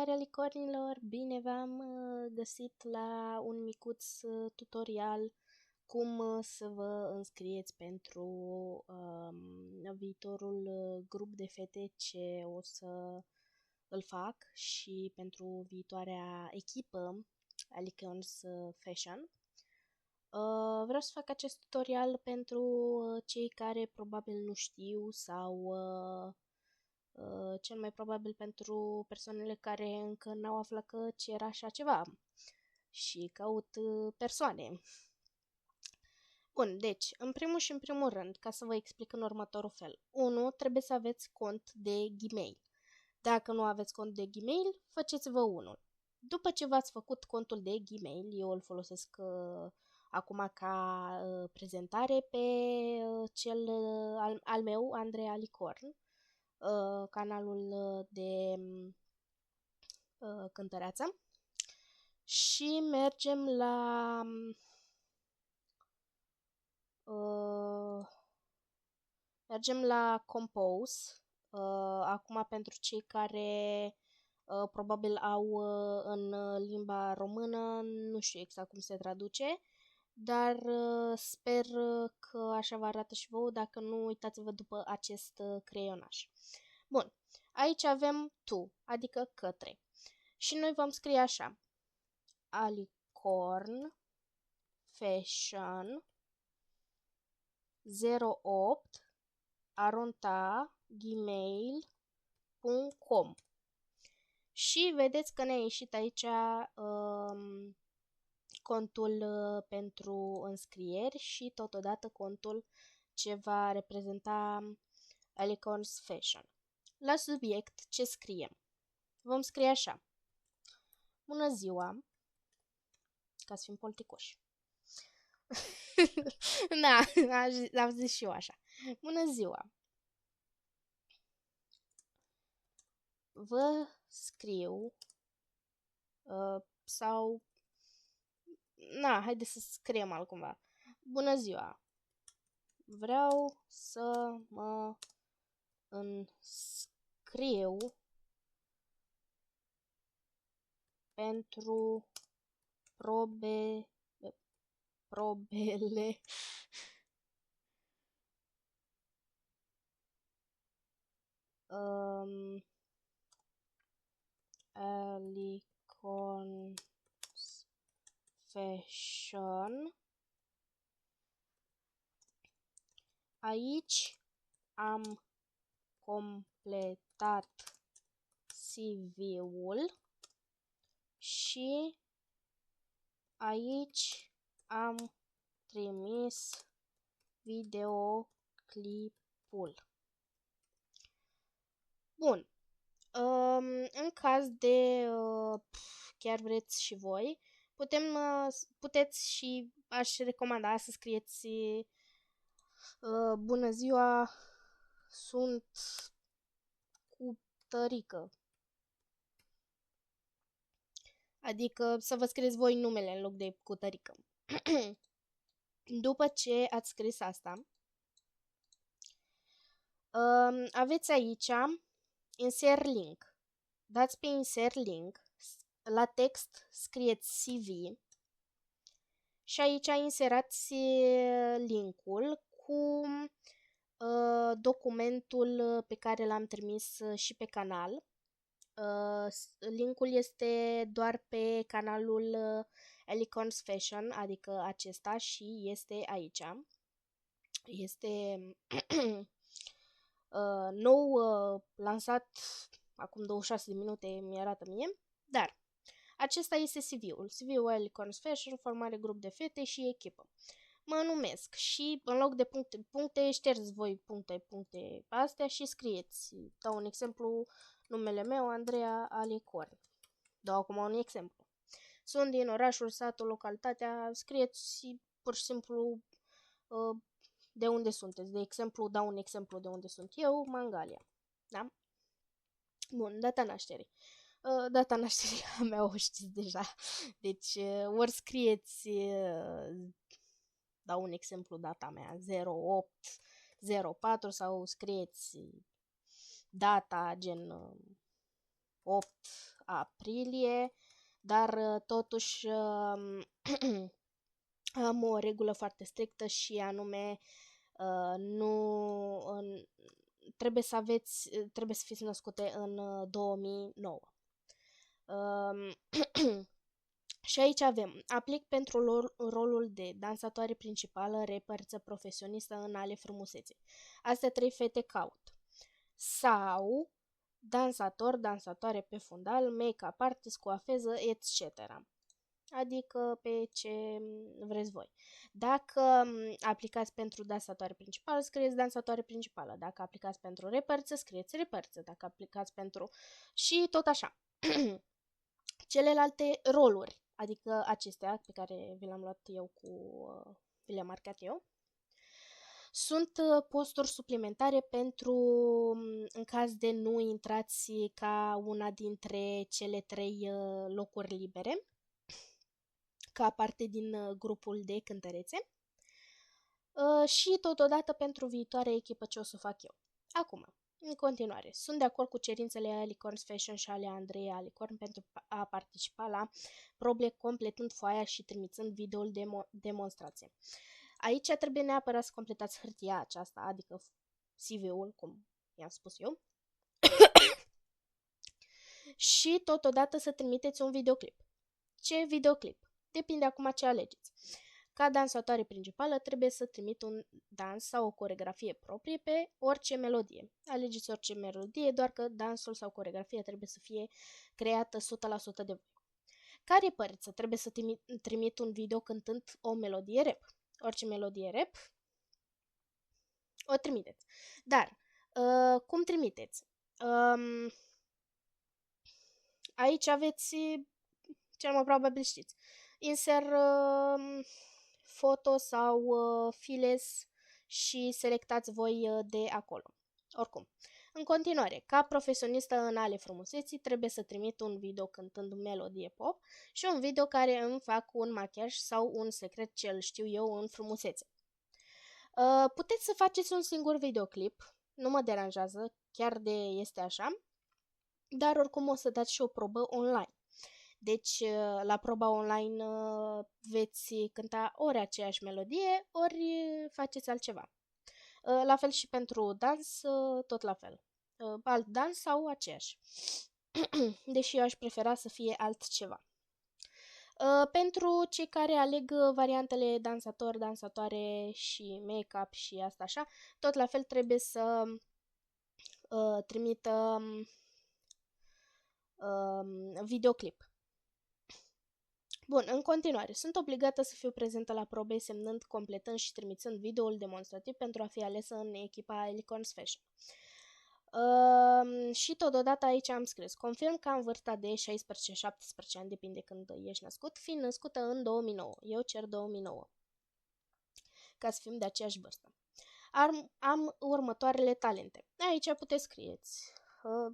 Salutare alicornilor! Bine v-am găsit la un micuț tutorial cum să vă înscrieți pentru viitorul grup de fete ce o să îl fac și pentru viitoarea echipă Alicorns Fashion. Vreau să fac acest tutorial pentru cei care probabil nu știu sau cel mai probabil pentru persoanele care încă n-au aflat că era așa ceva și caut persoane. Bun, deci, în primul și în primul rând, ca să vă explic în următorul fel. 1. Trebuie să aveți cont de Gmail. Dacă nu aveți cont de Gmail, faceți-vă unul. După ce v-ați făcut contul de Gmail, eu îl folosesc acum ca prezentare pe cel al meu, Andrei Alicorn, canalul de cântăreață, și mergem la Compose. Acum, pentru cei care probabil au în limba română, nu știu exact cum se traduce, dar sper că așa vă arată și vouă. Dacă nu, uitați-vă după acest creionaj. Bun, aici avem to, adică către. Și noi vom scrie așa: Alicorn Fashion 08 @gmail.com. Și vedeți că ne-a ieșit aici contul pentru înscrieri și totodată contul ce va reprezenta Alicorns Fashion. La subiect, ce scriem? Vom scrie așa: bună ziua, ca să fim politicoși. Da, am zis și eu așa. Bună ziua! Vă scriu sau... Na, haideți să scriem altcumva. Bună ziua! Vreau să mă înscriu pentru probele Alicorns Fashion. Aici am completat CV-ul și aici am trimis videoclipul. Bun. În caz de chiar vreți și voi, puteți și aș recomanda să scrieți bună ziua, sunt cu tărică. Adică să vă scrieți voi numele în loc de cu tărică. După ce ați scris asta, aveți aici Insert link. Dați pe Insert link, la text scrieți CV și aici inserați linkul cu documentul pe care l-am trimis și pe canal. Linkul este doar pe canalul Alicorns Fashion, adică acesta, și este aici. Este nou, lansat acum 26 de minute, mi-arată mie, dar acesta este CV-ul. CV-ul Alicorns Fashion, formare grup de fete și echipă. Mă numesc și în loc de puncte, ștergeți voi puncte astea și scrieți. Dau un exemplu, numele meu, Andreea Alicorn. Dau acum un exemplu. Sunt din orașul, satul, localitatea, scrieți pur și simplu de unde sunteți. De exemplu, dau un exemplu de unde sunt eu, Mangalia. Da? Bun, data nașterii. Data nașterii a mea o știți deja. Deci, ori scrieți, dau un exemplu, data mea, 0804, sau scrieți data gen 8 aprilie, dar totuși am o regulă foarte strictă și anume nu trebuie să fiți născute în 2009. Și aici avem, aplic pentru rolul de dansatoare principală, reperță profesionistă în ale frumuseței. Astea 3 fete caut. Sau dansator, dansatoare pe fundal, make-up artist, coafeză, etc. Adică pe ce vreți voi. Dacă aplicați pentru dansatoare principală, scrieți dansatoare principală. Dacă aplicați pentru reperță, scrieți reperță. Dacă aplicați pentru... și tot așa. Celelalte roluri, adică acestea pe care vi le-am luat eu vi le-am marcat eu, sunt posturi suplimentare pentru în caz de nu intrați ca una dintre cele 3 locuri libere, ca parte din grupul de cântărețe și totodată pentru viitoarea echipă ce o să fac eu. Acum, în continuare, sunt de acord cu cerințele Alicorns Fashion și ale Andrei Alicorn pentru a participa la probe completând foaia și trimițând videoul de demonstrație. Aici trebuie neapărat să completați hârtia aceasta, adică CV-ul, cum i-am spus eu, și totodată să trimiteți un videoclip. Ce videoclip? Depinde acum ce alegeți. Ca dansatoare principală trebuie să trimit un dans sau o coreografie proprie pe orice melodie. Alegeți orice melodie, doar că dansul sau coreografia trebuie să fie creată 100% de voi. Ca reperță trebuie să trimit un video cântând o melodie rap. Orice melodie rap o trimiteți. Dar, cum trimiteți? Aici aveți, cel mai probabil știți, insert foto sau files și selectați voi de acolo. Oricum, în continuare, ca profesionistă în ale frumuseții, trebuie să trimit un video cântând melodie pop și un video care îmi fac un machiaj sau un secret ce îl știu eu în frumusețe. Puteți să faceți un singur videoclip, nu mă deranjează, chiar de este așa, dar oricum o să dați și o probă online. Deci, la proba online veți cânta ori aceeași melodie, ori faceți altceva. La fel și pentru dans, tot la fel. Alt dans sau aceeași. Deși eu aș prefera să fie altceva. Pentru cei care aleg variantele dansator, dansatoare și make-up și asta așa, tot la fel trebuie să trimită videoclip. Bun, în continuare, sunt obligată să fiu prezentă la probe semnând, completând și trimițând videoul demonstrativ pentru a fi alesă în echipa Alicorns Fashion. Și totodată aici am scris, confirm că am vârsta de 16-17 ani, depinde când ești născut, fiind născută în 2009. Eu cer 2009, ca să fim de aceeași vârstă. Am următoarele talente. Aici puteți scrieți,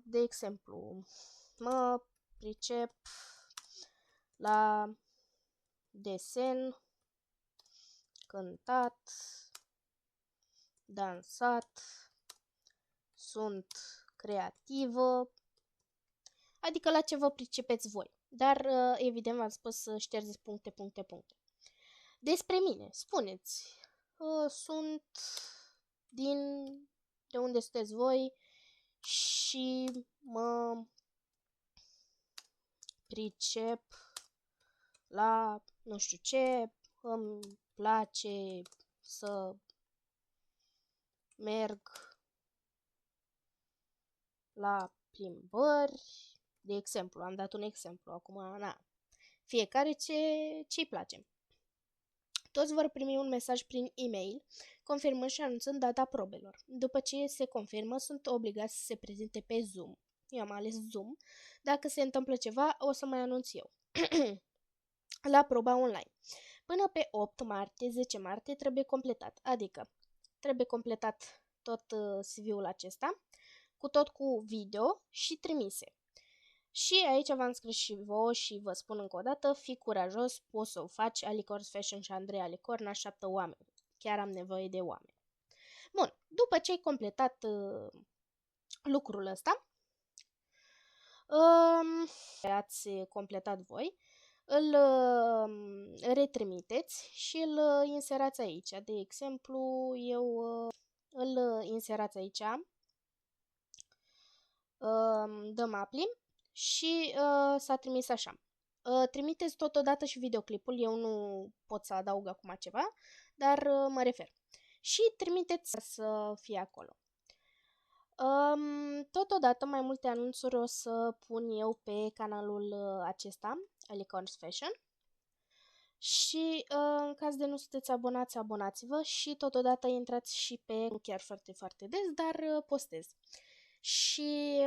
de exemplu, mă pricep la desen, cântat, dansat, sunt creativă, adică la ce vă pricepeți voi. Dar, evident, v-am spus să ștergeți puncte. Despre mine, spuneți, sunt de unde sunteți voi și mă pricep la nu știu ce, îmi place să merg la plimbări, de exemplu, am dat un exemplu, acum, fiecare ce-i place. Toți vor primi un mesaj prin e-mail, confirmând și anunțând data probelor. După ce se confirmă, sunt obligați să se prezinte pe Zoom. Eu am ales Zoom. Dacă se întâmplă ceva, o să mai anunț eu. La proba online. Până pe 8 martie, 10 martie trebuie completat, adică trebuie completat tot CV-ul acesta, cu video și trimise. Și aici v-am scris și vouă și vă spun încă o dată, fii curajos, poți să o faci, Alicorns Fashion și Andrei Alicorn așteaptă oameni. Chiar am nevoie de oameni. Bun, după ce ai completat lucrul ăsta, Ați completat voi, îl retrimiteți și îl inserați aici. De exemplu, eu îl inserați aici, dăm apply și s-a trimis așa. Trimiteți totodată și videoclipul, eu nu pot să adaug acum ceva, dar mă refer. Și trimiteți să fie acolo. Totodată mai multe anunțuri o să pun eu pe canalul acesta, Alicorns Fashion. Și în caz de nu sunteți abonați, abonați-vă și totodată intrați și pe, nu chiar foarte, foarte des, dar postez. Și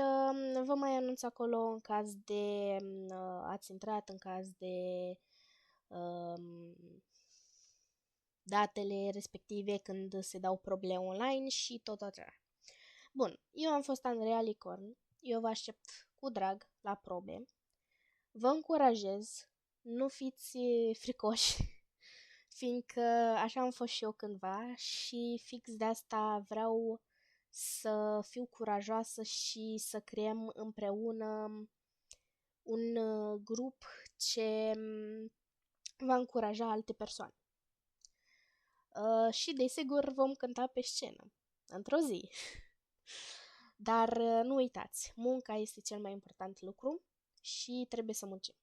vă mai anunț acolo în caz de ați intrat, în caz de datele respective când se dau probe online și tot așa. Bun, eu am fost Andreea Licorn, eu vă aștept cu drag la probe, vă încurajez, nu fiți fricoși, fiindcă așa am fost și eu cândva și fix de asta vreau să fiu curajoasă și să creăm împreună un grup ce va încuraja alte persoane. Și desigur vom cânta pe scenă, într-o zi. Dar nu uitați, munca este cel mai important lucru și trebuie să muncim.